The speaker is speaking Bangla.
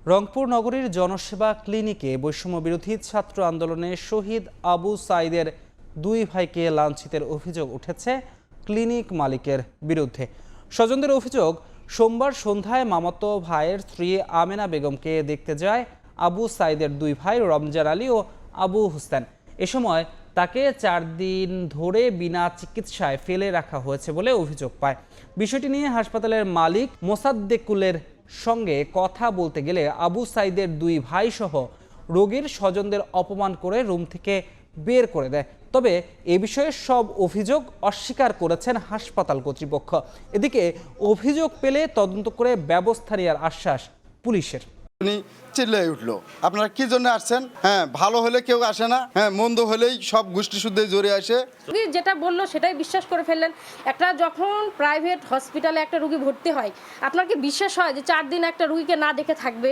রংপুর নগরীর জনসেবা ক্লিনিকে বৈষম্য বিরোধী ছাত্র আন্দোলনে শহীদ আবু সাঈদের দুই ভাইকে লাঞ্ছিতের অভিযোগ উঠেছে ক্লিনিক মালিকের বিরুদ্ধে। স্বজনদের অভিযোগ, সোমবার সন্ধ্যায় মামাতো ভাইয়ের স্ত্রী আমেনা বেগমকে দেখতে যায় আবু সাঈদের দুই ভাই রমজান আলী ও আবু হোসেন। এ সময় তাকে 4 দিন ধরে বিনা চিকিৎসায় ফেলে রাখা হয়েছে বলে অভিযোগ পায়। বিষয়টি নিয়ে হাসপাতালের মালিক মোসাদ্দেকুলের সঙ্গে কথা বলতে গেলে আবু সাঈদের দুই ভাই সহ রোগীর স্বজনদের অপমান করে রুম থেকে বের করে দেয়। তবে এ বিষয়ে সব অভিযোগ অস্বীকার করেছেন হাসপাতাল কর্তৃপক্ষ। এদিকে অভিযোগ পেলে তদন্ত করে ব্যবস্থা নেওয়ার আশ্বাস পুলিশের। উনি চিল্লাই উঠলো, আপনারা কি জন্য আসছেন? হ্যাঁ, ভালো হলে কেউ আসে না, হ্যাঁ মন্দ হলেই সব গোষ্ঠী শুদ্ধে জড়িয়ে আসে। রুগী যেটা বললো সেটাই বিশ্বাস করে ফেললেন। একটা যখন প্রাইভেট হসপিটালে একটা রুগী ভর্তি হয়, আপনার কি বিশ্বাস হয় যে 4 দিন একটা রুগীকে না দেখে থাকবে?